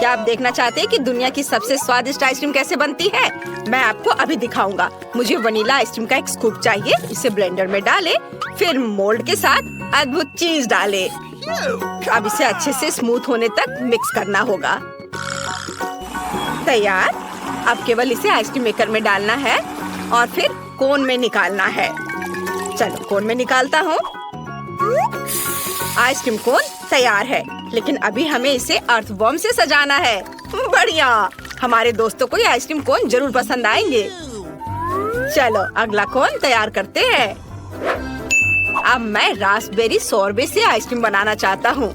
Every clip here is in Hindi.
क्या आप देखना चाहते हैं कि दुनिया की सबसे स्वादिष्ट आइसक्रीम कैसे बनती है? मैं आपको अभी दिखाऊंगा। मुझे वनीला आइसक्रीम का एक स्कूप चाहिए। इसे ब्लेंडर में डालें, फिर मोल्ड के साथ अद्भुत चीज डालें। अब इसे अच्छे से स्मूथ होने तक मिक्स करना होगा। तैयार। अब केवल इसे आइसक्रीम मेकर में डालना है और फिर कोन में निकालना है। चलो कोन में निकालता हूँ। आइसक्रीम कोन तैयार है, लेकिन अभी हमें इसे अर्थवॉर्म से सजाना है। बढ़िया, हमारे दोस्तों को ये आइसक्रीम कोन जरूर पसंद आएंगे। चलो अगला कोन तैयार करते हैं। अब मैं रास्पबेरी सोरबे से आइसक्रीम बनाना चाहता हूँ।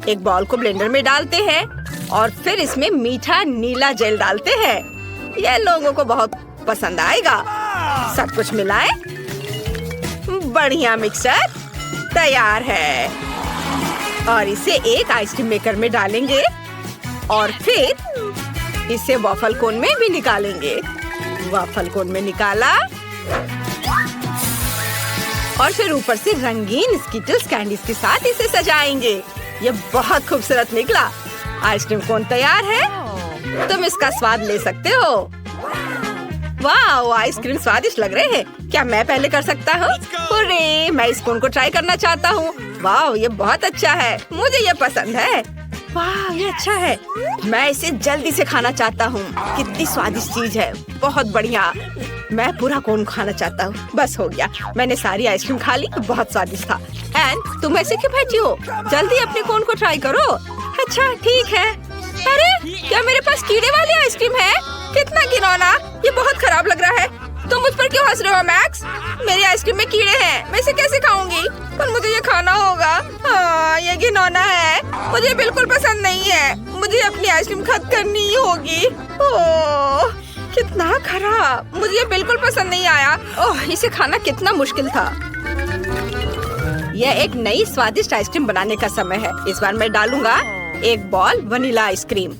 एक बॉल को ब्लेंडर में डालते हैं और फिर इसमें मीठा नीला जेल डालते हैं। यह लोगों को बहुत पसंद आएगा। सब कुछ मिलाएं। बढ़िया, मिक्सचर तैयार है और इसे एक आइसक्रीम मेकर में डालेंगे और फिर इसे वॉफल कोन में भी निकालेंगे। वॉफल कोन में निकाला और फिर ऊपर से रंगीन स्किटल्स कैंडीज के साथ इसे सजाएंगे। ये बहुत खूबसूरत निकला। आइसक्रीम कोन तैयार है। तुम इसका स्वाद ले सकते हो। वाह, आइसक्रीम स्वादिष्ट लग रहे हैं। क्या मैं पहले कर सकता हूँ? अरे, मैं इस कोन को ट्राई करना चाहता हूँ। वाह, ये बहुत अच्छा है। मुझे ये पसंद है। वाह, ये अच्छा है। मैं इसे जल्दी से खाना चाहता हूँ। कितनी स्वादिष्ट चीज है। बहुत बढ़िया। मैं पूरा कोन खाना चाहता हूँ। बस हो गया, मैंने सारी आइसक्रीम खा ली। बहुत स्वादिष्ट था। एंड तुम ऐसे क्यों बैठी हो? जल्दी अपने कोन को ट्राई करो। अच्छा ठीक है। अरे, क्या मेरे पास कीड़े वाली आइसक्रीम है? कितना घिनौना। ये बहुत खराब लग रहा है। तुम मुझ पर क्यों हंस रहे हो मैक्स? मेरी आइसक्रीम में कीड़े हैं। मैं इसे कैसे खाऊंगी? पर मुझे ये खाना होगा। हाँ, ये घिनौना है। मुझे बिल्कुल पसंद नहीं है। मुझे अपनी आइसक्रीम खत्म करनी ही होगी। ओह, कितना खराब। मुझे ये बिल्कुल पसंद नहीं आया। ओह, इसे खाना कितना मुश्किल था। यह एक नई स्वादिष्ट आइसक्रीम बनाने का समय है। इस बार मैं डालूंगा एक बॉल वनीला आइसक्रीम।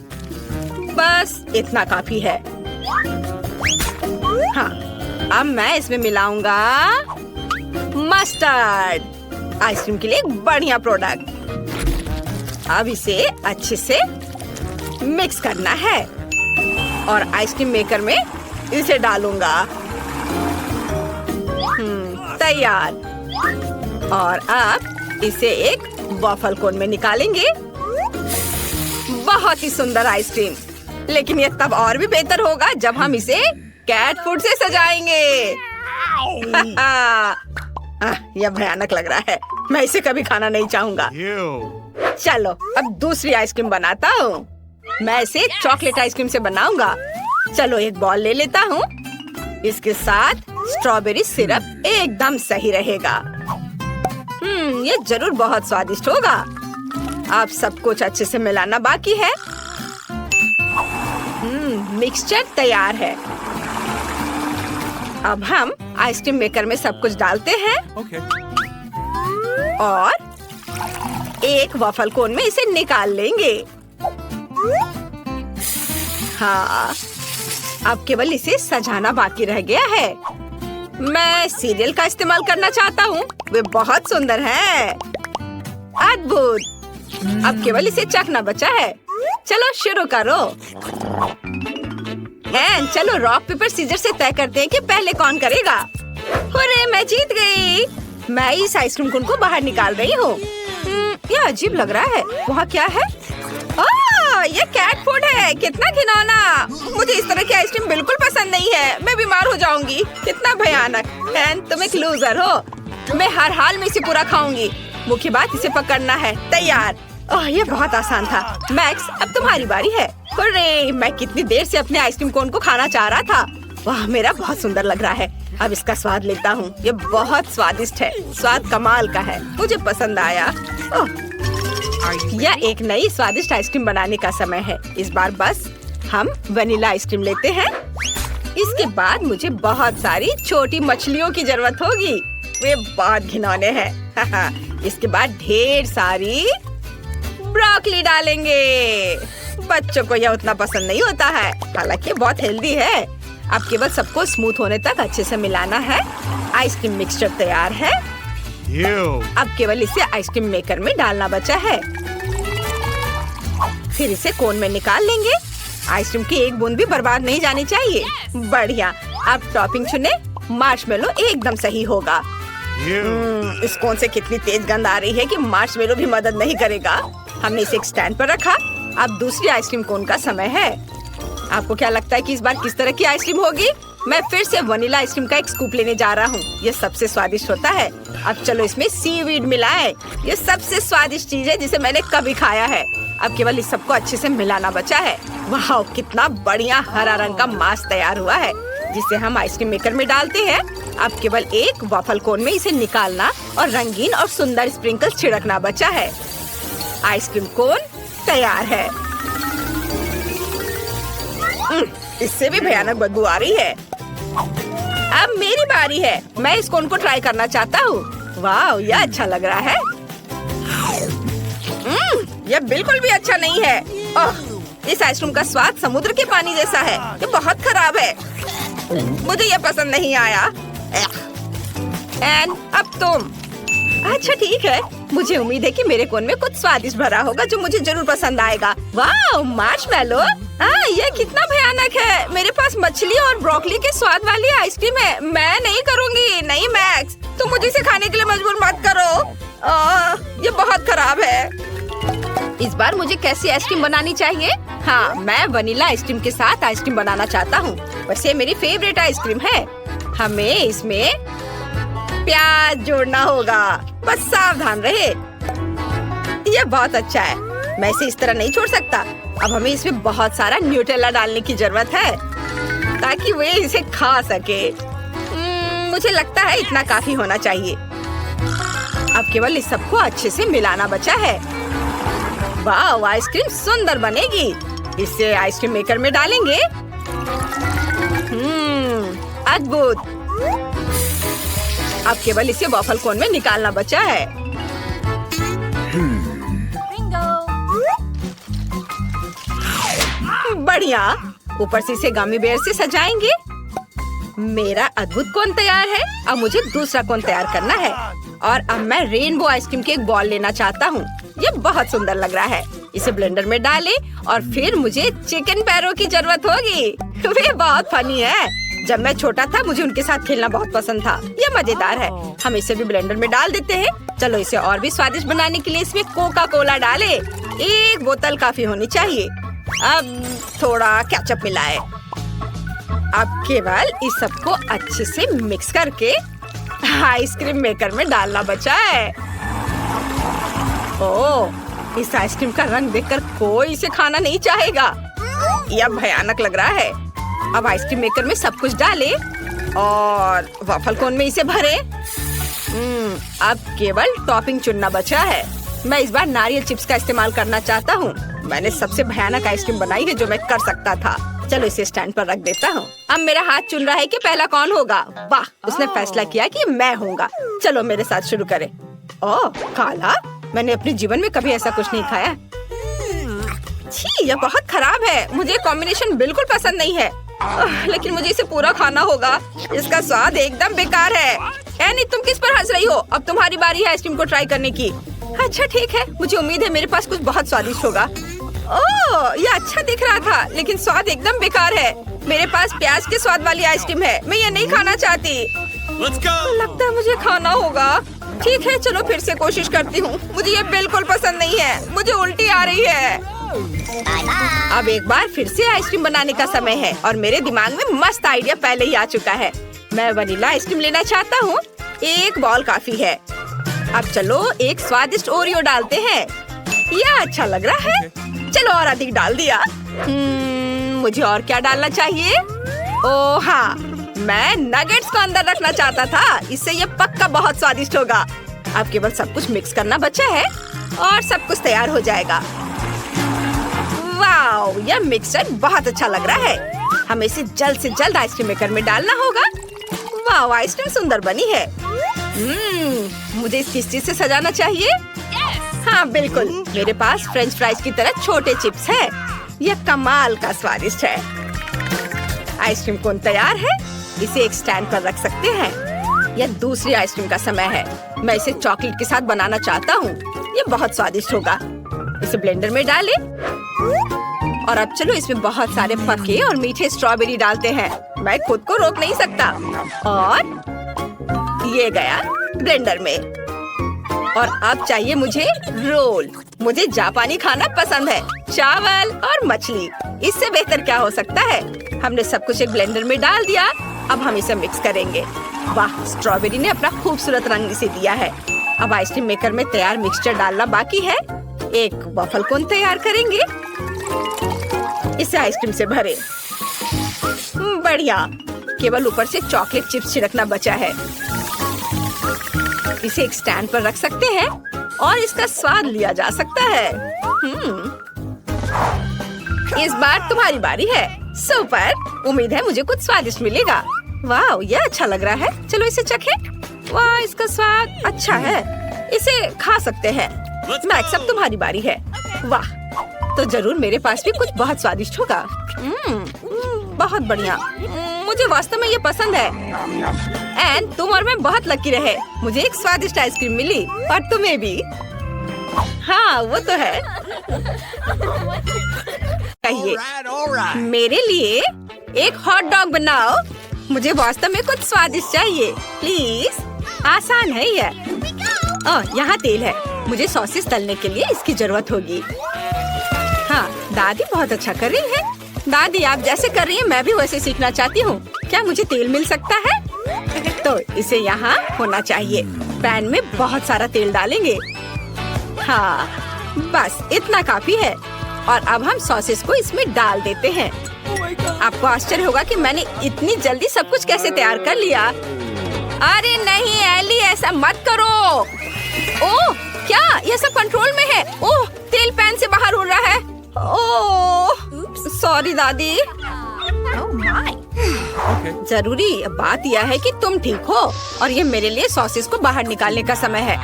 बस इतना काफी है। हाँ, अब मैं इसमें मिलाऊंगा मस्टर्ड। आइसक्रीम के लिए एक बढ़िया प्रोडक्ट। अब इसे अच्छे से मिक्स करना है और आइसक्रीम मेकर में इसे डालूंगा। तैयार। और अब इसे एक वॉफल कोन में निकालेंगे। बहुत ही सुंदर आइसक्रीम। लेकिन ये तब और भी बेहतर होगा जब हम इसे कैट फूड से सजाएंगे। यह भयानक लग रहा है। मैं इसे कभी खाना नहीं चाहूंगा। चलो अब दूसरी आइसक्रीम बनाता हूँ। मैं इसे चॉकलेट आइसक्रीम से बनाऊंगा। चलो एक बॉल ले लेता हूँ। इसके साथ स्ट्रॉबेरी सिरप एकदम सही रहेगा। ये जरूर बहुत स्वादिष्ट होगा। अब सब कुछ अच्छे से मिलाना बाकी है। मिक्सचर तैयार है। अब हम आइसक्रीम मेकर में सब कुछ डालते हैं और एक वॉफल कोन में इसे निकाल लेंगे। हाँ, अब केवल इसे सजाना बाकी रह गया है। मैं सीरियल का इस्तेमाल करना चाहता हूँ। वे बहुत सुंदर हैं। अद्भुत। अब केवल इसे चखना बचा है। चलो शुरू करो। चलो रॉक पेपर सीजर से तय करते हैं कि पहले कौन करेगा। अरे, मैं जीत गई। मैं इस आइसक्रीम कोन को बाहर निकाल रही हूँ। यह अजीब लग रहा है। वहाँ क्या है? ये कैट फूड है। कितना घिनौना। मुझे इस तरह की आइसक्रीम बिल्कुल पसंद नहीं है। मैं बीमार हो जाऊंगी। कितना भयानक। एंड तुम एक लूजर हो। मैं हर हाल में इसे पूरा खाऊंगी। मुख्य बात इसे पकड़ना है। तैयार। ओह, ये बहुत आसान था। मैक्स, अब तुम्हारी बारी है। अरे, मैं कितनी देर से अपने आइसक्रीम कोन को खाना चाह रहा था। वाह, मेरा बहुत सुंदर लग रहा है। अब इसका स्वाद लेता हूँ। ये बहुत स्वादिष्ट है। स्वाद कमाल का है। मुझे पसंद आया। यह एक नई स्वादिष्ट आइसक्रीम बनाने का समय है। इस बार बस हम वनीला आइसक्रीम लेते हैं। इसके बाद मुझे बहुत सारी छोटी मछलियों की जरूरत होगी। वे बहुत घिनौने हैं। इसके बाद ढेर सारी ब्रोकली डालेंगे। बच्चों को यह उतना पसंद नहीं होता है, हालांकि बहुत हेल्दी है। अब केवल सबको स्मूथ होने तक अच्छे से मिलाना है। आइसक्रीम मिक्सचर तैयार है। अब केवल इसे आइसक्रीम मेकर में डालना बचा है। फिर इसे कोन में निकाल लेंगे। आइसक्रीम की एक बूंद भी बर्बाद नहीं जानी चाहिए। बढ़िया। अब टॉपिंग चुने। मार्शमेलो एकदम सही होगा। इस कोन से कितनी तेज गंध आ रही है कि मार्शमेलो भी मदद नहीं करेगा। हमने इसे एक स्टैंड पर रखा। अब दूसरी आइसक्रीम कोन का समय है। आपको क्या लगता है कि इस बार किस तरह की आइसक्रीम होगी? मैं फिर से वनीला आइसक्रीम का एक स्कूप लेने जा रहा हूँ। ये सबसे स्वादिष्ट होता है। अब चलो इसमें सीवीड मिलाएं। ये सबसे स्वादिष्ट चीज है जिसे मैंने कभी खाया है। अब केवल इस सबको अच्छे से मिलाना बचा है। वाह, कितना बढ़िया हरा रंग का मास तैयार हुआ है, जिसे हम आइसक्रीम मेकर में डालते हैं। अब केवल एक वॉफल कोन में इसे निकालना और रंगीन और सुंदर स्प्रिंकल्स छिड़कना बचा है। आइसक्रीम कोन तैयार है। इससे भी भयानक बदबू आ रही है। अब मेरी बारी है। मैं इस कोन को ट्राई करना चाहता हूँ। वाह, यह अच्छा लग रहा है। यह बिल्कुल भी अच्छा नहीं है। इस आइसक्रीम का स्वाद समुद्र के पानी जैसा है। ये बहुत खराब है। मुझे यह पसंद नहीं आया। एन, अब तुम। अच्छा ठीक है। मुझे उम्मीद है कि मेरे कोन में कुछ स्वादिष्ट भरा होगा जो मुझे जरूर पसंद आएगा। वाह, मार्शमेलो। ये कितना भयानक है। मेरे पास मछली और ब्रोकली के स्वाद वाली आइसक्रीम है। मैं नहीं करूँगी। नहीं मैक्स, तुम मुझे इसे खाने के लिए मजबूर मत करो। ये बहुत खराब है। इस बार मुझे कैसी आइसक्रीम बनानी चाहिए? हाँ, मैं वनीला आइसक्रीम के साथ आइसक्रीम बनाना चाहता हूँ। वैसे मेरी फेवरेट आइसक्रीम है। हमें इसमें प्याज जोड़ना होगा। बस सावधान रहे। यह बहुत अच्छा है। मैं इसे इस तरह नहीं छोड़ सकता। अब हमें इसमें बहुत सारा न्यूटेला डालने की जरूरत है ताकि वे इसे खा सके। मुझे लगता है इतना काफी होना चाहिए। अब केवल इस सबको अच्छे से मिलाना बचा है। वाह, आइसक्रीम सुंदर बनेगी। इसे आइसक्रीम मेकर में डालेंगे। अद्भुत। अब केवल इसे वॉफल कोन में निकालना बचा है। बढ़िया। ऊपर से इसे गमी बेयर से सजाएंगे। मेरा अद्भुत कोन तैयार है। अब मुझे दूसरा कोन तैयार करना है और अब मैं रेनबो आइसक्रीम के एक बॉल लेना चाहता हूँ। ये बहुत सुंदर लग रहा है। इसे ब्लेंडर में डालें और फिर मुझे चिकन पैरों की जरूरत होगी। वे बहुत फनी है। जब मैं छोटा था मुझे उनके साथ खेलना बहुत पसंद था। ये मजेदार है। हम इसे भी ब्लेंडर में डाल देते हैं। चलो इसे और भी स्वादिष्ट बनाने के लिए इसमें कोका कोला डालें। एक बोतल काफी होनी चाहिए। अब थोड़ा केचप मिलाएं। अब केवल इस सबको अच्छे से मिक्स करके आइसक्रीम मेकर में डालना बचा है। ओह, इस आइसक्रीम का रंग देखकर कोई इसे खाना नहीं चाहेगा। यह भयानक लग रहा है। अब आइसक्रीम मेकर में सब कुछ डालें और वॉफल कोन में इसे भरें। अब केवल टॉपिंग चुनना बचा है। मैं इस बार नारियल चिप्स का इस्तेमाल करना चाहता हूँ। मैंने सबसे भयानक आइसक्रीम बनाई है जो मैं कर सकता था। चलो इसे स्टैंड पर रख देता हूँ। अब मेरा हाथ चुन रहा है कि पहला कौन होगा। वाह, उसने फैसला किया कि मैं होऊंगा। चलो मेरे साथ शुरू करें। ओह, काला। मैंने अपने जीवन में कभी ऐसा कुछ नहीं खाया। छी, यह बहुत खराब है। मुझे कॉम्बिनेशन बिल्कुल पसंद नहीं है। लेकिन मुझे इसे पूरा खाना होगा। इसका स्वाद एकदम बेकार है। एनी, तुम किस पर हंस रही हो? अब तुम्हारी बारी है आइसक्रीम को ट्राई करने की। अच्छा ठीक है। मुझे उम्मीद है मेरे पास कुछ बहुत स्वादिष्ट होगा। ओह, यह अच्छा दिख रहा था लेकिन स्वाद एकदम बेकार है। मेरे पास प्याज के स्वाद वाली आइसक्रीम है। मैं ये नहीं खाना चाहती। लगता है मुझे खाना होगा। ठीक है, चलो फिर से कोशिश करती हूँ। मुझे ये बिल्कुल पसंद नहीं है। मुझे उल्टी आ रही है। अब एक बार फिर से आइसक्रीम बनाने का समय है और मेरे दिमाग में मस्त आइडिया पहले ही आ चुका है। मैं वनीला आइसक्रीम लेना चाहता हूँ। एक बॉल काफी है। अब चलो एक स्वादिष्ट ओरियो डालते हैं। यह अच्छा लग रहा है। चलो और अधिक डाल दिया। मुझे और क्या डालना चाहिए? ओह हाँ, मैं नगेट्स को अंदर रखना चाहता था। इससे ये पक्का बहुत स्वादिष्ट होगा। अब केवल सब कुछ मिक्स करना बचा है और सब कुछ तैयार हो जाएगा। वाह, यह मिक्सचर बहुत अच्छा लग रहा है। हमें इसे जल्द से जल्द आइसक्रीम मेकर में डालना होगा। वाह, आइसक्रीम सुंदर बनी है। मुझे इस किस चीज से सजाना चाहिए? हाँ बिल्कुल, मेरे पास फ्रेंच फ्राइज की तरह छोटे चिप्स हैं। यह कमाल का स्वादिष्ट है। आइसक्रीम कोन तैयार है। इसे एक स्टैंड पर रख सकते हैं। यह दूसरी आइसक्रीम का समय है। मैं इसे चॉकलेट के साथ बनाना चाहता हूँ। यह बहुत स्वादिष्ट होगा। इसे ब्लेंडर में डालें और अब चलो इसमें बहुत सारे पके और मीठे स्ट्रॉबेरी डालते हैं। मैं खुद को रोक नहीं सकता। और ये गया ब्लेंडर में। और अब चाहिए मुझे रोल। मुझे जापानी खाना पसंद है, चावल और मछली। इससे बेहतर क्या हो सकता है। हमने सब कुछ एक ब्लेंडर में डाल दिया। अब हम इसे मिक्स करेंगे। वाह, स्ट्रॉबेरी ने अपना खूबसूरत रंग इसे दिया है। अब आइसक्रीम मेकर में तैयार मिक्सचर डालना बाकी है। एक वफल कोन तैयार करेंगे। इसे आइसक्रीम से भरे। बढ़िया, केवल ऊपर से चॉकलेट चिप्स छिड़कना बचा है। इसे एक स्टैंड पर रख सकते हैं और इसका स्वाद लिया जा सकता है। इस बार तुम्हारी बारी है। सुपर, उम्मीद है मुझे कुछ स्वादिष्ट मिलेगा। वाह, यह अच्छा लग रहा है। चलो इसे चखें। वाह, इसका स्वाद अच्छा है। इसे खा सकते हैं। मैक्स, अब तुम्हारी बारी है। वाह, तो जरूर मेरे पास भी कुछ बहुत स्वादिष्ट होगा। बहुत बढ़िया, मुझे वास्तव में ये पसंद है। एंड तुम और मैं बहुत लकी रहे। मुझे एक स्वादिष्ट आइसक्रीम मिली और तुम्हें भी। हाँ, वो तो है। कहिए, मेरे लिए एक हॉट डॉग बनाओ। मुझे वास्तव में कुछ स्वादिष्ट चाहिए, प्लीज। आसान है यह। यहाँ तेल है। मुझे सॉसेस तलने के लिए इसकी जरूरत होगी। हाँ, दादी बहुत अच्छा कर रही है। दादी, आप जैसे कर रही हैं मैं भी वैसे सीखना चाहती हूँ। क्या मुझे तेल मिल सकता है? तो इसे यहाँ होना चाहिए। पैन में बहुत सारा तेल डालेंगे। हाँ, बस इतना काफी है। और अब हम सॉसेस को इसमें डाल देते हैं। आपको आश्चर्य होगा कि मैंने इतनी जल्दी सब कुछ कैसे तैयार कर लिया। अरे नहीं एली, ऐसा मत करो। ओह, क्या ये सब कंट्रोल में है? ओह, तेल पैन से बाहर उड़ रहा है। ओह, सॉरी दादी। जरूरी बात यह है कि तुम ठीक हो और ये मेरे लिए सॉसेस को बाहर निकालने का समय है।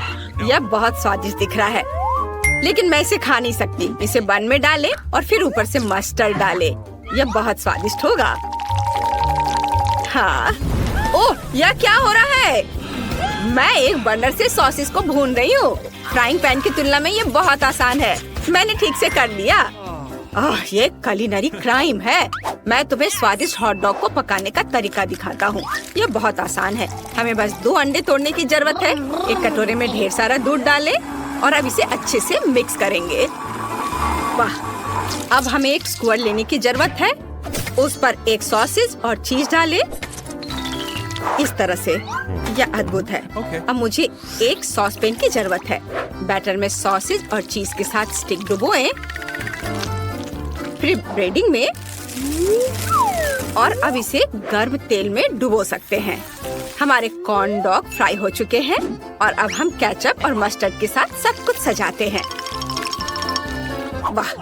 यह बहुत स्वादिष्ट दिख रहा है, लेकिन मैं इसे खा नहीं सकती। इसे बन में डालें और फिर ऊपर से मस्टर्ड डालें। यह बहुत स्वादिष्ट होगा। हाँ, ओह, यह क्या हो रहा है? मैं एक बर्नर से सॉसेस को भून रही हूँ। फ्राइंग पैन की तुलना में ये बहुत आसान है। मैंने ठीक से कर लिया। ये कुलिनरी क्राइम है। मैं तुम्हें स्वादिष्ट हॉट डॉग को पकाने का तरीका दिखाता हूँ। यह बहुत आसान है। हमें बस 2 अंडे तोड़ने की जरूरत है। एक कटोरे में ढेर सारा दूध डालें और अब इसे अच्छे से मिक्स करेंगे। वाह, अब हमें एक स्क्वायर लेने की जरूरत है। उस पर एक सॉसेज और चीज डालें। इस तरह से। यह अद्भुत है। अब मुझे एक सॉस पैन की जरूरत है। बैटर में सॉसेज और चीज के साथ स्टिक डुबोएं, फिर ब्रेडिंग में, और अब इसे गर्म तेल में डुबो सकते हैं। हमारे कॉर्न डॉग फ्राई हो चुके हैं और अब हम केचप और मस्टर्ड के साथ सब कुछ सजाते हैं। वाह,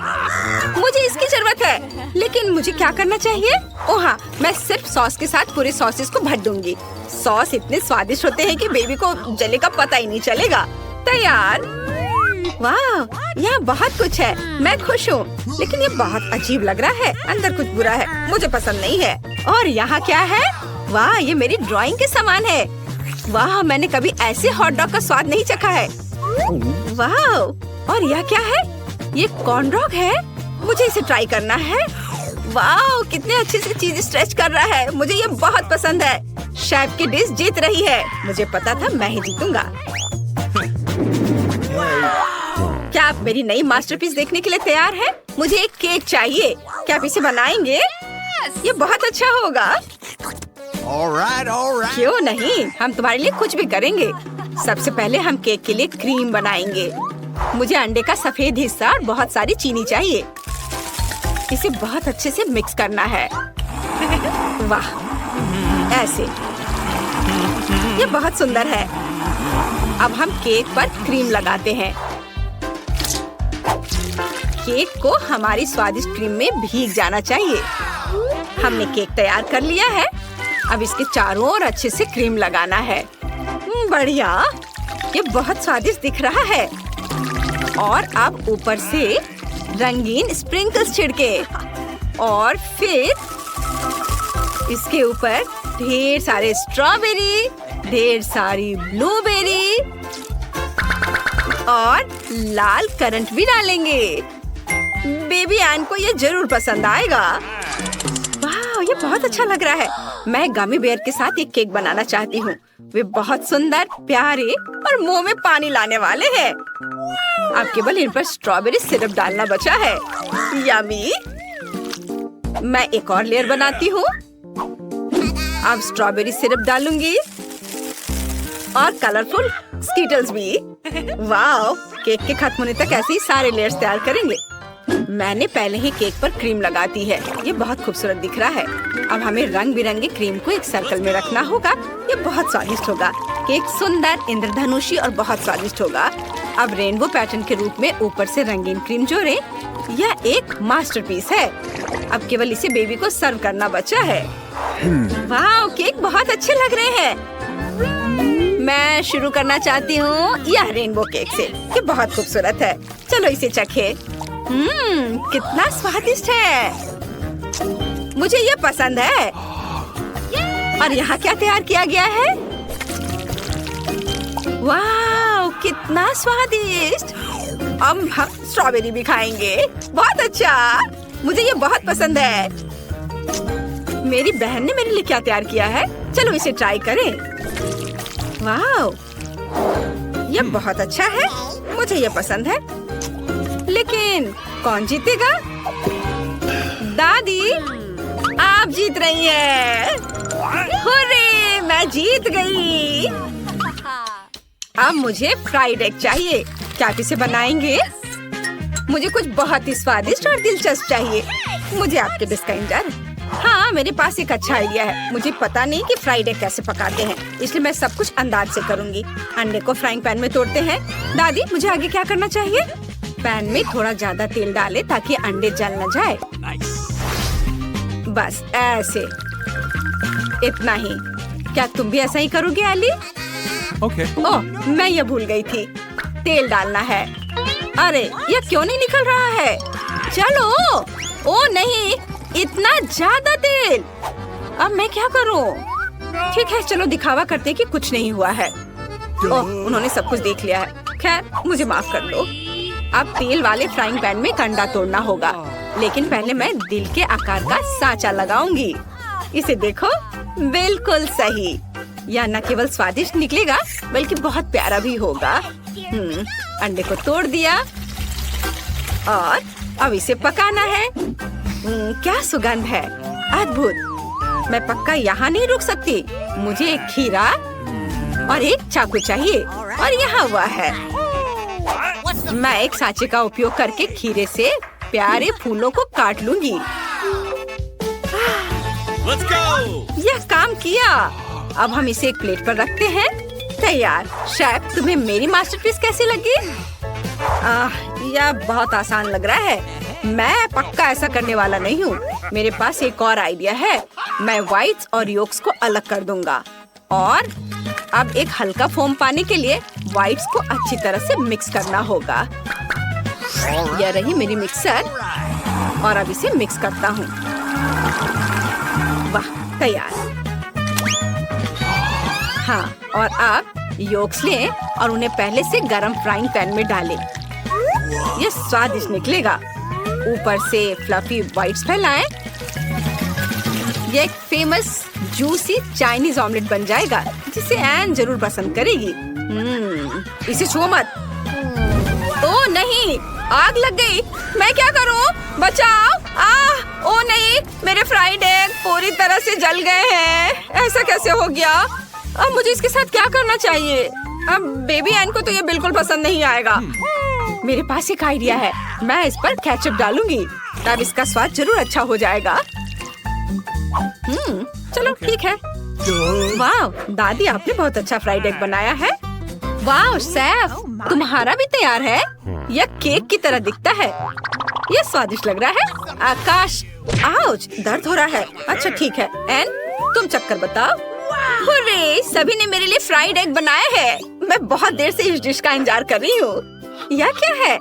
मुझे इसकी जरूरत है, लेकिन मुझे क्या करना चाहिए? ओह हाँ, मैं सिर्फ सॉस के साथ पूरे सॉसेस को भर दूंगी। सॉस इतने स्वादिष्ट होते हैं कि बेबी को जले का पता ही नहीं चलेगा। तैयार। वाह, यहाँ बहुत कुछ है। मैं खुश हूँ, लेकिन ये बहुत अजीब लग रहा है। अंदर कुछ बुरा है, मुझे पसंद नहीं है। और यहाँ क्या है? वाह, ये मेरी ड्राइंग के समान है। वाह, मैंने कभी ऐसे हॉट डॉग का स्वाद नहीं चखा है। वाह, और यह क्या है? ये कॉर्न डॉग है। मुझे इसे ट्राई करना है। वाह, कितने अच्छे से चीज स्ट्रेच कर रहा है। मुझे ये बहुत पसंद है। शेफ की डिश जीत रही है। मुझे पता था मैं ही जीतूंगा। क्या आप मेरी नई मास्टरपीस देखने के लिए तैयार हैं? मुझे एक केक चाहिए। क्या आप इसे बनाएंगे? ये बहुत अच्छा होगा। क्यों नहीं, हम तुम्हारे लिए कुछ भी करेंगे। सबसे पहले हम केक के लिए क्रीम बनाएंगे। मुझे अंडे का सफेद हिस्सा और बहुत सारी चीनी चाहिए। इसे बहुत अच्छे से मिक्स करना है। वाह, ऐसे। ये बहुत सुंदर है। अब हम केक पर क्रीम लगाते हैं। केक को हमारी स्वादिष्ट क्रीम में भीग जाना चाहिए। हमने केक तैयार कर लिया है। अब इसके चारों ओर अच्छे से क्रीम लगाना है। बढ़िया, ये बहुत स्वादिष्ट दिख रहा है। और अब ऊपर से रंगीन स्प्रिंकल्स छिड़के और फिर इसके ऊपर ढेर सारे स्ट्रॉबेरी, ढेर सारी ब्लूबेरी और लाल करंट भी डालेंगे। बेबी एन को ये जरूर पसंद आएगा। वाह, ये बहुत अच्छा लग रहा है। मैं गमी बेयर के साथ एक केक बनाना चाहती हूँ। वे बहुत सुंदर, प्यारे और मुंह में पानी लाने वाले हैं। अब केवल इन पर स्ट्रॉबेरी सिरप डालना बचा है। यम्मी। मैं एक और लेयर बनाती हूँ। अब स्ट्रॉबेरी सिरप डालूंगी और कलरफुल स्कीटल्स भी। वाह, केक के खत्म होने तक ऐसे ही सारे लेयर्स तैयार करेंगे। मैंने पहले ही केक पर क्रीम लगा दी है। ये बहुत खूबसूरत दिख रहा है। अब हमें रंग बिरंगे क्रीम को एक सर्कल में रखना होगा। ये बहुत स्वादिष्ट होगा। केक सुंदर, इंद्रधनुषी और बहुत स्वादिष्ट होगा। अब रेनबो पैटर्न के रूप में ऊपर से रंगीन क्रीम जोड़ें। यह एक मास्टरपीस है। अब केवल इसे बेबी को सर्व करना बचा है। वाह, केक बहुत अच्छे लग रहे हैं। मैं शुरू करना चाहती हूँ यह रेनबो केक से। ये बहुत खूबसूरत है। चलो इसे चखें। कितना स्वादिष्ट है। मुझे ये पसंद है। और यहाँ क्या तैयार किया गया है? वाह, कितना स्वादिष्ट। अब हम स्ट्रॉबेरी भी खाएंगे। बहुत अच्छा, मुझे ये बहुत पसंद है। मेरी बहन ने मेरे लिए क्या तैयार किया है? चलो इसे ट्राई करें। वाह, ये बहुत अच्छा है। मुझे ये पसंद है। लेकिन कौन जीतेगा? दादी, आप जीत रही हैं। हुर्रे, मैं जीत गई। अब मुझे फ्राइड एग चाहिए। क्या आप इसे बनाएंगे? मुझे कुछ बहुत ही स्वादिष्ट और दिलचस्प चाहिए। मुझे आपके डिश का इंतजार है। हाँ, मेरे पास एक अच्छा आइडिया है। मुझे पता नहीं कि फ्राइड एग कैसे पकाते हैं, इसलिए मैं सब कुछ अंदाज से करूंगी। अंडे को फ्राइंग पैन में तोड़ते हैं। दादी, मुझे आगे क्या करना चाहिए? पैन में थोड़ा ज्यादा तेल डालें ताकि अंडे जल न जाए। बस ऐसे, इतना ही। क्या तुम भी ऐसा ही करोगे एली? Okay. ओह, मैं ये भूल गई थी। तेल डालना है। अरे, ये क्यों नहीं निकल रहा है? चलो। ओ नहीं, इतना ज्यादा तेल। अब मैं क्या करूं? ठीक है, चलो दिखावा करते कि कुछ नहीं हुआ है। ओह, उन्होंने सब कुछ देख लिया है। खैर, मुझे माफ कर दो। अब तेल वाले फ्राइंग पैन में अंडा तोड़ना होगा। लेकिन पहले मैं दिल के आकार का सांचा लगाऊंगी। इसे देखो, बिल्कुल सही। यह न केवल स्वादिष्ट निकलेगा बल्कि बहुत प्यारा भी होगा। अंडे को तोड़ दिया और अब इसे पकाना है। क्या सुगंध है, अद्भुत। मैं पक्का यहाँ नहीं रुक सकती। मुझे एक खीरा और एक चाकू चाहिए और यहाँ हुआ है। मैं एक सांचे का उपयोग करके खीरे से प्यारे फूलों को काट लूंगी। Let's go! यह काम किया। अब हम इसे एक प्लेट पर रखते हैं। तैयार। शेफ, तुम्हें मेरी मास्टरपीस कैसी लगी? यह बहुत आसान लग रहा है। मैं पक्का ऐसा करने वाला नहीं हूँ। मेरे पास एक और आइडिया है। मैं व्हाइट्स और योक्स को अलग कर दूंगा और अब एक हल्का फोम पाने के लिए व्हाइट्स को अच्छी तरह से मिक्स करना होगा। यह रही मेरी मिक्सर और अब इसे मिक्स करता हूँ। वाह, तैयार। हाँ, और अब योक्स लें और उन्हें पहले से गरम फ्राइंग पैन में डालें। यह स्वादिष्ट निकलेगा। ऊपर से फ्लफी व्हाइट्स फैलाएं। यह एक फेमस जूसी चाइनीज ऑमलेट बन जाएगा जिसे एन जरूर पसंद करेगी। इसे छुओ मत। ओ नहीं, आग लग गई। मैं क्या करूं? बचाओ! ओ नहीं, मेरे फ्राइड एग पूरी तरह से जल गए हैं। ऐसा कैसे हो गया? अब मुझे इसके साथ क्या करना चाहिए? अब बेबी एन को तो ये बिल्कुल पसंद नहीं आएगा। मेरे पास एक आइडिया है। मैं इस पर केचप डालूंगी, तब इसका स्वाद जरूर अच्छा हो जाएगा। चलो ठीक है। वाह, दादी, आपने बहुत अच्छा फ्राइड एग बनाया है। वाह शेफ, तुम्हारा भी तैयार है। यह केक की तरह दिखता है। यह स्वादिष्ट लग रहा है। आकाश, आउच, दर्द हो रहा है। अच्छा ठीक है। एन, तुम चक्कर बताओ। हुर्रे, सभी ने मेरे लिए फ्राइड एग बनाया है। मैं बहुत देर से इस डिश का इंतजार कर रही हूँ। यह क्या है?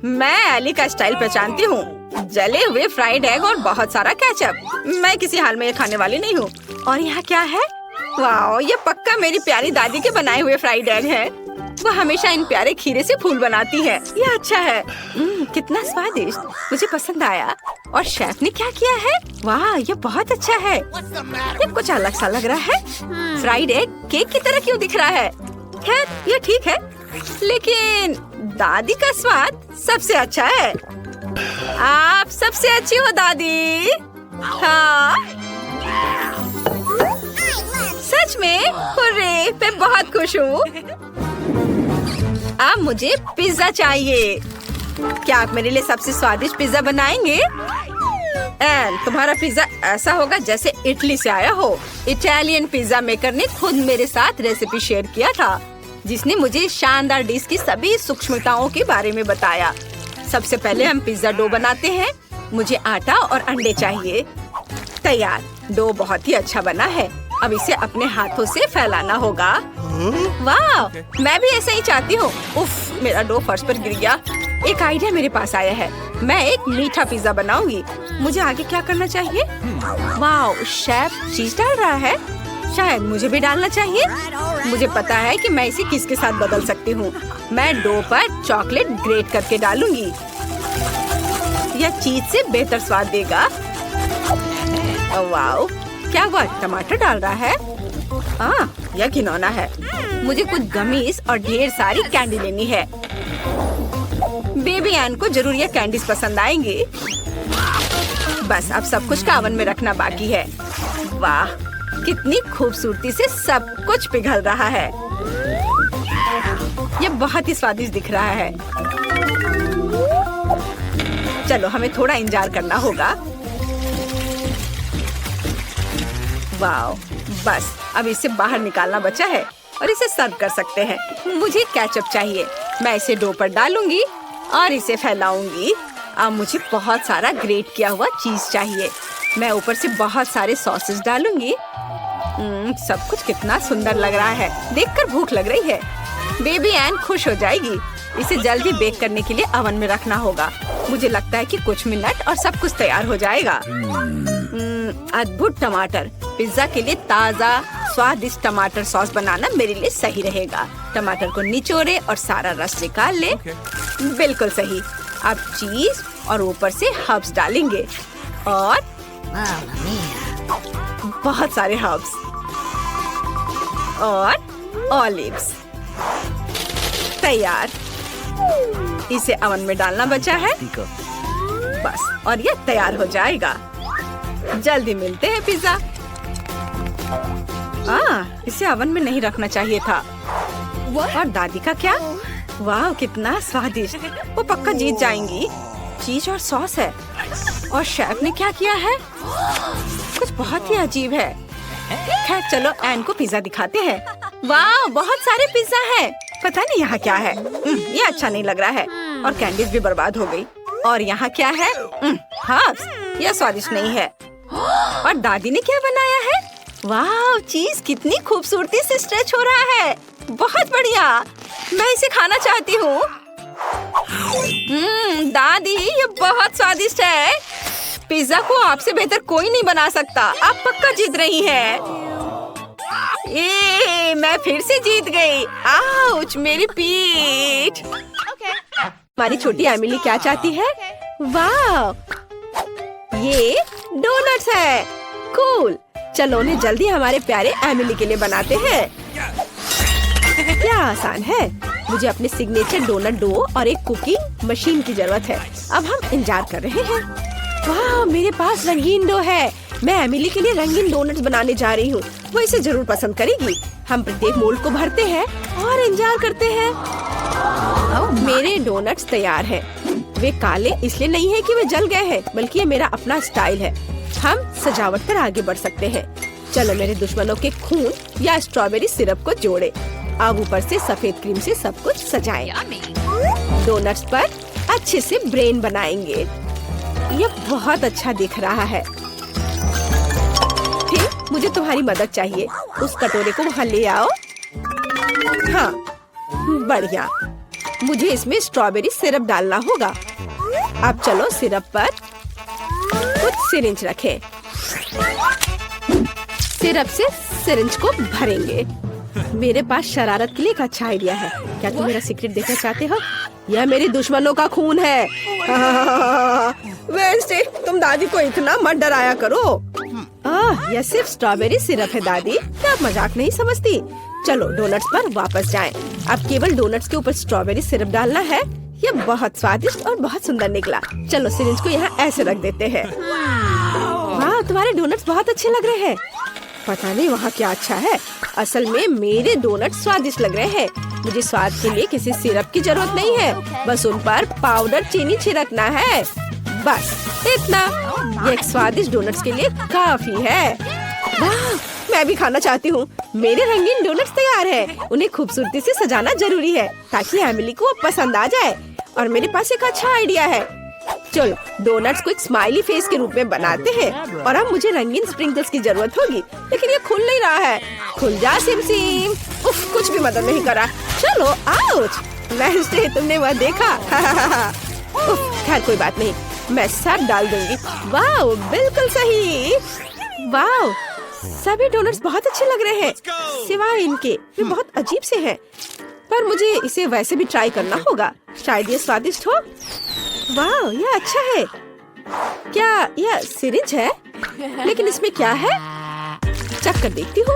मैं एली का स्टाइल पहचानती हूँ। जले हुए फ्राइड एग और बहुत सारा केचप। मैं किसी हाल में ये खाने वाली नहीं हूँ। और यहाँ क्या है? वाह, ये पक्का मेरी प्यारी दादी के बनाए हुए फ्राइड एग है। वो हमेशा इन प्यारे खीरे से फूल बनाती है। ये अच्छा है। कितना स्वादिष्ट, मुझे पसंद आया। और शेफ ने क्या किया है? वाह, ये बहुत अच्छा है। ये कुछ अलग सा लग रहा है। फ्राइड एग केक की तरह क्यों दिख रहा है? खैर, ये ठीक है, लेकिन दादी का स्वाद सबसे अच्छा है। आप सबसे अच्छी हो दादी। हाँ, सच में? हुर्रे, मैं बहुत खुश हूँ। अब मुझे पिज्जा चाहिए। क्या आप मेरे लिए सबसे स्वादिष्ट पिज्जा बनाएंगे? एन, तुम्हारा पिज्जा ऐसा होगा जैसे इटली से आया हो। इटालियन पिज्जा मेकर ने खुद मेरे साथ रेसिपी शेयर किया था, जिसने मुझे शानदार डिश की सभी सूक्ष्मताओं के बारे में बताया। सबसे पहले हम पिज्जा डो बनाते हैं। मुझे आटा और अंडे चाहिए। तैयार, डो बहुत ही अच्छा बना है। अब इसे अपने हाथों से फैलाना होगा। वाह, मैं भी ऐसा ही चाहती हूँ। उफ, मेरा डो फर्श पर गिर गया। एक आइडिया मेरे पास आया है। मैं एक मीठा पिज्जा बनाऊंगी। मुझे आगे क्या करना चाहिए? वाह, शेफ चीज डाल रहा है। शायद मुझे भी डालना चाहिए। मुझे पता है कि मैं इसे किसके साथ बदल सकती हूँ। मैं डो पर चॉकलेट ग्रेट करके डालूंगी। यह चीज से बेहतर स्वाद देगा। वाह, क्या वो टमाटर डाल रहा है? यह घिनौना है। मुझे कुछ गमीज और ढेर सारी कैंडी लेनी है। बेबी एन को जरूर ये कैंडीज पसंद आएंगी। बस अब सब कुछ का ओवन में रखना बाकी है। वाह, कितनी खूबसूरती से सब कुछ पिघल रहा है। ये बहुत ही स्वादिष्ट दिख रहा है। चलो, हमें थोड़ा इंतजार करना होगा। वाह, बस अब इसे बाहर निकालना बचा है और इसे सर्व कर सकते हैं। मुझे केचप चाहिए। मैं इसे डो पर डालूंगी और इसे फैलाऊंगी। अब मुझे बहुत सारा ग्रेट किया हुआ चीज चाहिए। मैं ऊपर से बहुत सारे सॉसेस डालूंगी। सब कुछ कितना सुंदर लग रहा है। देखकर भूख लग रही है। बेबी एन खुश हो जाएगी। इसे जल्दी बेक करने के लिए ओवन में रखना होगा। मुझे लगता है कि कुछ मिनट और सब कुछ तैयार हो जाएगा। अद्भुत टमाटर। पिज्जा के लिए ताज़ा स्वादिष्ट टमाटर सॉस बनाना मेरे लिए सही रहेगा। टमाटर को निचोड़े और सारा रस निकाल ले। बिल्कुल सही। अब चीज और ऊपर से हर्ब्स डालेंगे और बहुत सारे हर्ब्स और ऑलिव्स। तैयार। इसे ओवन में डालना बचा है। बस, और ये तैयार हो जाएगा। जल्दी मिलते हैं पिज्जा। इसे ओवन में नहीं रखना चाहिए था। और दादी का क्या? वाह, कितना स्वादिष्ट। वो पक्का जीत जाएंगी। चीज और सॉस है। और शेफ ने क्या किया है? कुछ बहुत ही अजीब है। खैर, चलो एन को पिज्जा दिखाते हैं। वाह, बहुत सारे पिज्जा हैं। पता नहीं यहाँ क्या है। ये अच्छा नहीं लग रहा है। और कैंडीज भी बर्बाद हो गई। और यहाँ क्या है? हर्ब्स। यह स्वादिष्ट नहीं है। और दादी ने क्या बनाया है? वाह, चीज कितनी खूबसूरती से स्ट्रेच हो रहा है। बहुत बढ़िया। मैं इसे खाना चाहती हूँ। दादी, ये बहुत स्वादिष्ट है। पिज्जा को आपसे बेहतर कोई नहीं बना सकता। आप पक्का जीत रही हैं। मैं फिर से जीत गई। आउच, मेरी पीठ। हमारी छोटी एमिली क्या चाहती है? वाह, ये डोनट्स है। कूल। चलो, उन्हें जल्दी हमारे प्यारे एमिली के लिए बनाते हैं। क्या आसान है। मुझे अपने सिग्नेचर डोनट डो और एक कुकिंग मशीन की जरूरत है। अब हम इंतजार कर रहे हैं। वाह, मेरे पास रंगीन डो है। मैं एमिली के लिए रंगीन डोनट्स बनाने जा रही हूँ। वो इसे जरूर पसंद करेगी। हम प्रत्येक मोल्ड को भरते हैं और इंतजार करते हैं। मेरे डोनट्स तैयार हैं। वे काले इसलिए नहीं है कि वे जल गए हैं, बल्कि ये मेरा अपना स्टाइल है। हम सजावट पर आगे बढ़ सकते हैं। चलो, मेरे दुश्मनों के खून या स्ट्रॉबेरी सिरप को जोड़े। अब ऊपर से सफेद क्रीम से सब कुछ सजाएं। डोनट्स पर अच्छे से ब्रेन बनाएंगे। यह बहुत अच्छा दिख रहा है। फिर मुझे तुम्हारी मदद चाहिए। उस कटोरे को वहाँ ले आओ। हाँ, बढ़िया। मुझे इसमें स्ट्रॉबेरी सिरप डालना होगा। अब चलो, सिरप पर कुछ सिरिंज रखें। सिरप से सिरिंज को भरेंगे। मेरे पास शरारत के लिए एक अच्छा आइडिया है। क्या तुम मेरा सीक्रेट देखना चाहते हो? यह मेरे दुश्मनों का खून है। वेंसडे, तुम दादी को इतना मत डराया करो। यह सिर्फ स्ट्रॉबेरी सिरप है दादी, क्या आप मजाक नहीं समझती? चलो डोनट्स पर वापस जाएं। अब केवल डोनट्स के ऊपर स्ट्रॉबेरी सिरप डालना है। यह बहुत स्वादिष्ट और बहुत सुंदर निकला। चलो सिरिंज को यहाँ ऐसे रख देते हैं। वाह, तुम्हारे डोनट्स बहुत अच्छे लग रहे हैं। पता नहीं वहाँ क्या अच्छा है। असल में मेरे डोनट स्वादिष्ट लग रहे हैं। मुझे स्वाद के लिए किसी सिरप की जरूरत नहीं है, बस उन पर पाउडर चीनी छिड़कना है, बस इतना। ये एक स्वादिष्ट डोनट्स के लिए काफी है। वाह, मैं भी खाना चाहती हूँ। मेरे रंगीन डोनट्स तैयार हैं। उन्हें खूबसूरती से सजाना जरूरी है ताकि एमिली को पसंद आ जाए। और मेरे पास एक अच्छा आइडिया है। चलो डोनट्स को एक स्माइली फेस के रूप में बनाते हैं। और अब मुझे रंगीन स्प्रिंकल्स की जरूरत होगी, लेकिन ये खुल नहीं रहा है। खुल जा सिम सिम। उफ, कुछ भी मदद नहीं करा। चलो आउच। वेंसडे, तुमने वह देखा? उफ, खैर कोई बात नहीं, मैं सब डाल दूंगी। वाह, बिल्कुल सही। वाह, सभी डोनट्स बहुत अच्छे लग रहे हैं सिवाय इनके। वे बहुत अजीब से हैं, पर मुझे इसे वैसे भी ट्राई करना होगा। शायद ये स्वादिष्ट हो। वाह, यह अच्छा है। क्या यह सिरिंज है? लेकिन इसमें क्या है? चख कर देखती हूँ।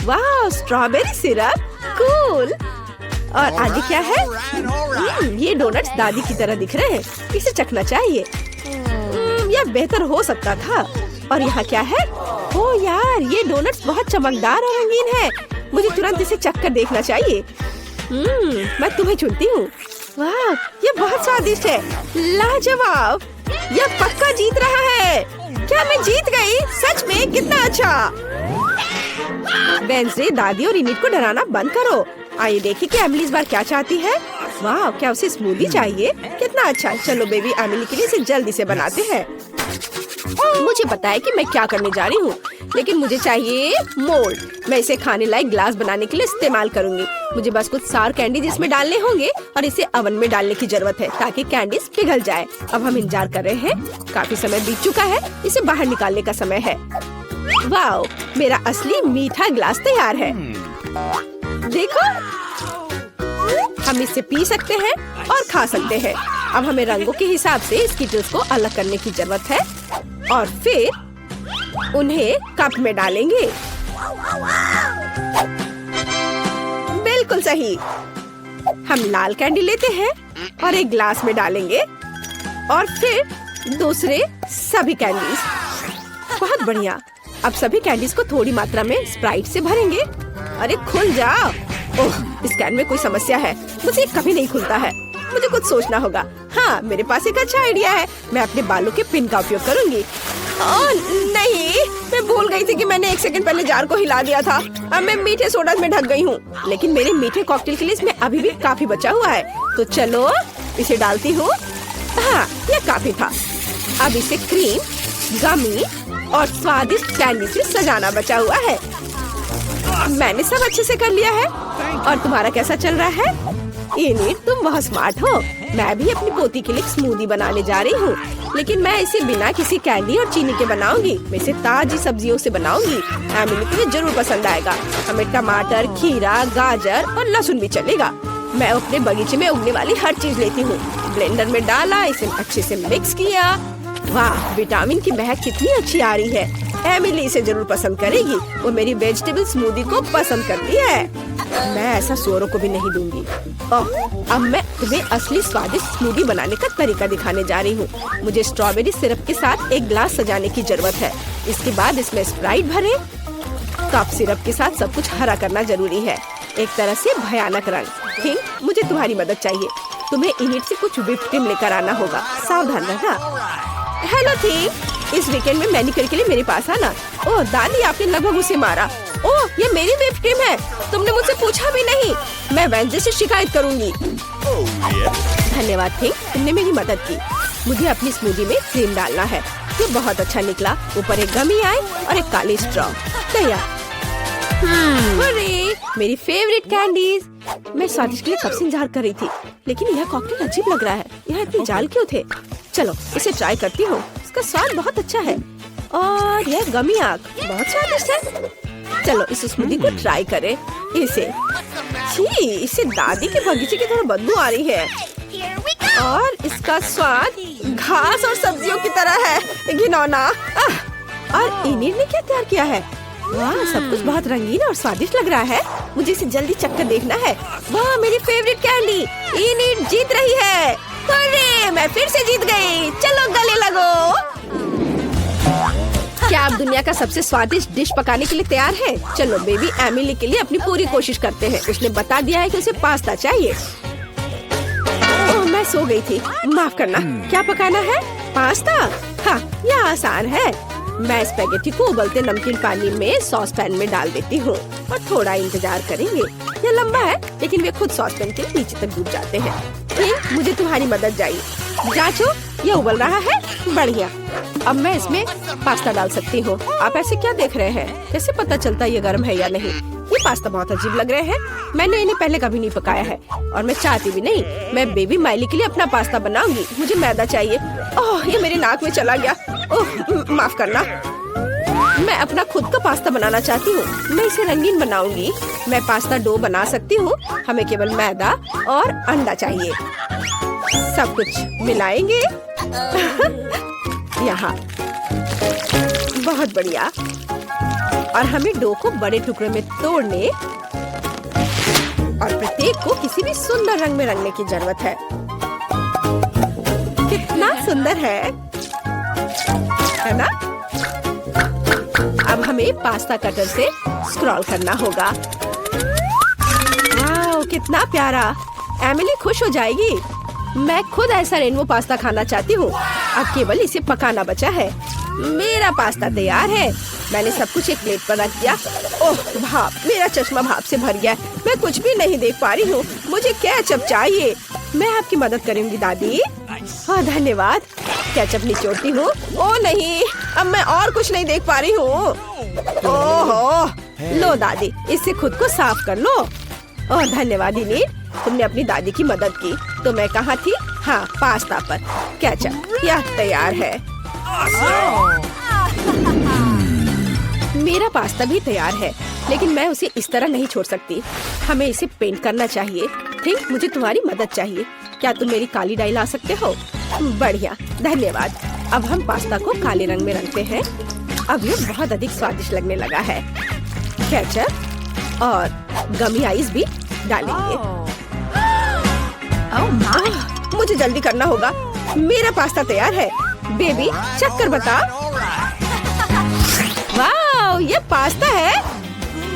वाह, स्ट्रॉबेरी सिरप, कूल। और आगे क्या है? ये डोनट्स दादी की तरह दिख रहे हैं। इसे चखना चाहिए। यह बेहतर हो सकता था। और यहाँ क्या है? ओह यार, ये डोनट्स बहुत चमकदार और रंगीन है। मुझे तुरंत इसे चख कर देखना चाहिए। मैं तुम्हें चुनती हूँ। वाह, ये बहुत स्वादिष्ट है। लाजवाब, यह पक्का जीत रहा है। क्या मैं जीत गई? सच में? कितना अच्छा। वेंसडे, दादी और इनिट को डराना बंद करो। आइए देखिए कि एमिली इस बार क्या चाहती है। वाह, क्या उसे स्मूदी चाहिए? कितना अच्छा। चलो बेबी, एमिली के लिए इसे जल्दी से बनाते हैं। मुझे पता है कि मैं क्या करने जा रही हूँ, लेकिन मुझे चाहिए मोल्ड। मैं इसे खाने लायक ग्लास बनाने के लिए इस्तेमाल करूंगी। मुझे बस कुछ सार कैंडीज इसमें डालने होंगे और इसे ओवन में डालने की जरूरत है ताकि कैंडीज पिघल जाए। अब हम इंतजार कर रहे हैं। काफी समय बीत चुका है, इसे बाहर निकालने का समय है। वाह, मेरा असली मीठा ग्लास तैयार है। देखो, हम इसे पी सकते हैं और खा सकते हैं। अब हमें रंगों के हिसाब से स्किटल्स को अलग करने की जरूरत है और फिर उन्हें कप में डालेंगे। बिल्कुल सही। हम लाल कैंडी लेते हैं और एक ग्लास में डालेंगे और फिर दूसरे सभी कैंडीज। बहुत बढ़िया। अब सभी कैंडीज को थोड़ी मात्रा में स्प्राइट से भरेंगे। अरे खुल जाओ। ओह, इस कैन में कोई समस्या है। मुझे कभी नहीं खुलता है। मुझे कुछ सोचना होगा। हाँ, मेरे पास एक अच्छा आइडिया है। मैं अपने बालों के पिन का उपयोग करूंगी। ओह नहीं, मैं भूल गई थी कि मैंने 1 सेकंड पहले जार को हिला दिया था। अब मैं मीठे सोडा में ढक गई हूँ, लेकिन मेरे मीठे कॉकटेल के लिए इसमें अभी भी काफी बचा हुआ है। तो चलो इसे डालती हूँ। हाँ, यह काफी था। अब इसे क्रीम, गमी और स्वादिष्ट कैंडी से सजाना बचा हुआ है। मैंने सब अच्छे से कर लिया है। और तुम्हारा कैसा चल रहा है? इनिट, तुम बहुत स्मार्ट हो। मैं भी अपनी पोती के लिए एक स्मूदी बनाने जा रही हूँ, लेकिन मैं इसे बिना किसी कैंडी और चीनी के बनाऊंगी। मैं इसे ताजी सब्जियों से बनाऊंगी। एमिली को ये जरूर पसंद आएगा। हमें टमाटर, खीरा, गाजर और लहसुन भी चलेगा। मैं अपने बगीचे में उगने वाली हर चीज लेती हूँ। ब्लेंडर में डाला, इसे अच्छे से मिक्स किया। वाह, विटामिन की महक कितनी अच्छी आ रही है। एमिली इसे जरूर पसंद करेगी। वो मेरी वेजिटेबल स्मूदी को पसंद करती है। मैं ऐसा सुअरों को भी नहीं दूंगी। अब मैं तुम्हें असली स्वादिष्ट स्मूदी बनाने का तरीका दिखाने जा रही हूँ। मुझे स्ट्रॉबेरी सिरप के साथ एक ग्लास सजाने की जरूरत है। इसके बाद इसमें स्प्राइट भरे। कप सिरप के साथ सब कुछ हरा करना जरूरी है। एक तरह से भयानक रंग। थिंक, मुझे तुम्हारी मदद चाहिए। तुम्हें इनिट से कुछ व्हिप क्रीम लेकर आना होगा। सावधान रहना। हेलो थिंक, इस वीकेंड में मैनिक्योर के लिए मेरे पास आना। ओह दादी, आपने लगभग उसे मारा। ओह, ये मेरी व्हिप क्रीम है। तुमने मुझसे पूछा भी नहीं। मैं वेंसडे से शिकायत करूंगी। धन्यवाद थिंक, तुमने मेरी मदद की। मुझे अपनी स्मूदी में क्रीम डालना है। ये बहुत अच्छा निकला। ऊपर एक गमी आई और एक काली स्ट्रॉ तैयार। मेरी फेवरेट कैंडीज। मैं स्वादिष्ट के लिए कब से इंतजार कर रही थी, लेकिन यह कॉकटेल अजीब लग रहा है। यहाँ इतने जाल क्यों थे? चलो इसे ट्राई करती हूँ। इसका स्वाद बहुत अच्छा है और यह गमी आग बहुत स्वादिष्ट है। चलो इस स्मूदी को ट्राई करें। इससे दादी के बगीचे की थोड़ा बदबू आ रही है और इसका स्वाद घास और सब्जियों की तरह है, घिनौना। और इन्हीं ने क्या तैयार किया है? वाह, सब कुछ बहुत रंगीन और स्वादिष्ट लग रहा है। मुझे इसे जल्दी चखकर देखना है। वाह, मेरी फेवरेट कैंडी इनिट जीत रही है। अरे मैं फिर से जीत गई। चलो गले लगो। क्या आप दुनिया का सबसे स्वादिष्ट डिश पकाने के लिए तैयार है? चलो बेबी एमिली के लिए अपनी पूरी कोशिश करते हैं। उसने बता दिया है कि उसे पास्ता चाहिए। ओह, मैं सो गई थी, माफ करना। क्या पकाना है? पास्ता? हाँ, यह आसान है। मैं स्पैगेटी को उबलते नमकीन पानी में सॉस पैन में डाल देती हूँ और थोड़ा इंतजार करेंगे। यह लंबा है लेकिन वे खुद सॉस पैन के नीचे तक डूब जाते हैं। मुझे तुम्हारी मदद चाहिए। जांचो, यह उबल रहा है। बढ़िया। अब मैं इसमें पास्ता डाल सकती हूँ। आप ऐसे क्या देख रहे हैं? कैसे पता चलता ये गर्म है या नहीं? ये पास्ता बहुत अजीब लग रहे हैं। मैंने इन्हें पहले कभी नहीं पकाया है और मैं चाहती भी नहीं। मैं बेबी माइली के लिए अपना पास्ता बनाऊंगी। मुझे मैदा चाहिए। ओह, ये मेरे नाक में चला गया। ओह, माफ करना। मैं अपना खुद का पास्ता बनाना चाहती हूँ। मैं इसे रंगीन बनाऊंगी। मैं पास्ता डो बना सकती हूँ। हमें केवल मैदा और अंडा चाहिए। सब कुछ मिलाएंगे। यहाँ बहुत बढ़िया। और हमें डो को बड़े टुकड़े में तोड़ने और प्रत्येक को किसी भी सुंदर रंग में रंगने की जरूरत है। कितना सुंदर है ना? अब हमें पास्ता कटर से स्क्रॉल करना होगा। वाह, कितना प्यारा। एमिली खुश हो जाएगी। मैं खुद ऐसा रेनबो पास्ता खाना चाहती हूँ। अब केवल इसे पकाना बचा है। मेरा पास्ता तैयार है। मैंने सब कुछ एक प्लेट पर रख दिया। ओह भाप, मेरा चश्मा भाप से भर गया। मैं कुछ भी नहीं देख पा रही हूँ। मुझे केचप चाहिए। मैं आपकी मदद करूँगी दादी। हाँ धन्यवाद। केचप निचोड़ती हूँ। ओह नहीं, अब मैं और कुछ नहीं देख पा रही हूँ। ओह लो दादी, इससे खुद को साफ कर लो। ओह धन्यवाद इनीट, तुमने अपनी दादी की मदद की। तो मैं कहाँ थी? हाँ, पास्ता पर। केचप यह तैयार है। मेरा पास्ता भी तैयार है लेकिन मैं उसे इस तरह नहीं छोड़ सकती। हमें इसे पेंट करना चाहिए। थिंक, मुझे तुम्हारी मदद चाहिए। क्या तुम मेरी काली डाई ला सकते हो? बढ़िया, धन्यवाद। अब हम पास्ता को काले रंग में रंगते हैं। अब ये बहुत अधिक स्वादिष्ट लगने लगा है। केचप और गमी आइस भी डालेंगे। मुझे जल्दी करना होगा। मेरा पास्ता तैयार है। बेबी चक्कर बता। वाह, ये पास्ता है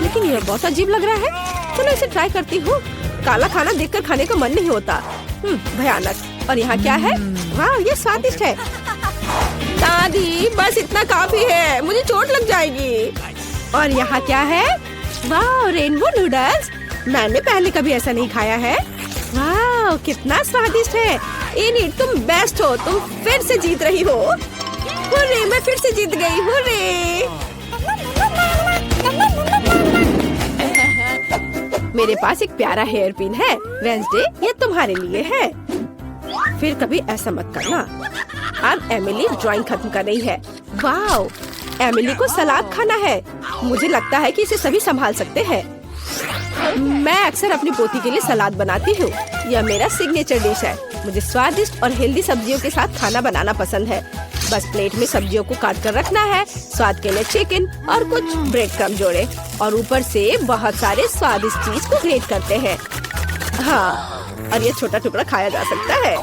लेकिन ये बहुत अजीब लग रहा है। चलो इसे ट्राई करती हूँ। काला खाना देखकर खाने का मन नहीं होता। भयानक। और यहाँ क्या है? वाह, ये स्वादिष्ट है। दादी बस इतना काफी है, मुझे चोट लग जाएगी। और यहाँ क्या है? वाह, रेनबो नूडल्स। मैंने पहले कभी ऐसा नहीं खाया है। वाह, कितना स्वादिष्ट है। इनीट, तुम बेस्ट हो। तुम फिर से जीत रही हो। हुर्रे, मैं फिर से जीत गई। हुर्रे। मेरे पास एक प्यारा हेयर पिन है। वेंसडे, ये तुम्हारे लिए है। फिर कभी ऐसा मत करना। अब एमिली ड्राइंग खत्म कर रही है। वाह, एमिली को सलाद खाना है। मुझे लगता है कि इसे सभी संभाल सकते हैं। मैं अक्सर अपनी पोती के लिए सलाद बनाती हूँ। यह मेरा सिग्नेचर डिश है। मुझे स्वादिष्ट और हेल्दी सब्जियों के साथ खाना बनाना पसंद है। बस प्लेट में सब्जियों को काट कर रखना है। स्वाद के लिए चिकन और कुछ ब्रेड क्रम्ब जोड़े और ऊपर से बहुत सारे स्वादिष्ट चीज को ग्रेट करते हैं। हाँ, और ये छोटा टुकड़ा खाया जा सकता है।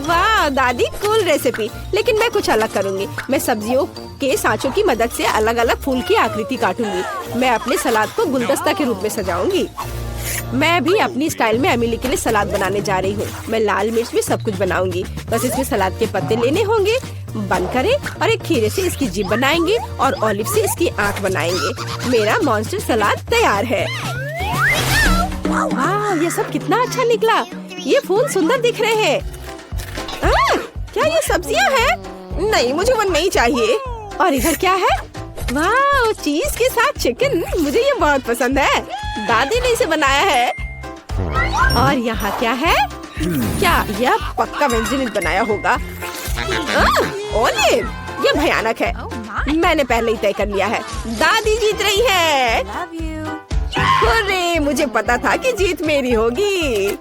वाह दादी, कूल रेसिपी। लेकिन मैं कुछ अलग करूँगी। मैं सब्जियों के सांचों की मदद से अलग अलग फूल की आकृति काटूंगी। मैं अपने सलाद को गुलदस्ता के रूप में सजाऊंगी। मैं भी अपनी स्टाइल में एमिली के लिए सलाद बनाने जा रही हूँ। मैं लाल मिर्च में सब कुछ बनाऊंगी। बस इसमें सलाद के पत्ते लेने होंगे, बंद करें और एक खीरे से इसकी जीभ बनाएंगे और ऑलिव से इसकी आंख बनाएंगे। मेरा मॉन्स्टर सलाद तैयार है। वाह, ये सब कितना अच्छा निकला। ये फूल सुंदर दिख रहे हैं। क्या ये सब्जियां हैं? नहीं, मुझे वो नहीं चाहिए। और इधर क्या है? वाह, चीज के साथ चिकन। मुझे ये बहुत पसंद है। दादी ने इसे बनाया है। और यहाँ क्या है? क्या यह पक्का वेंसडे ने बनाया होगा? ओलिव, ये भयानक है। मैंने पहले ही तय कर लिया है। दादी जीत रही है। अरे मुझे पता था कि जीत मेरी होगी।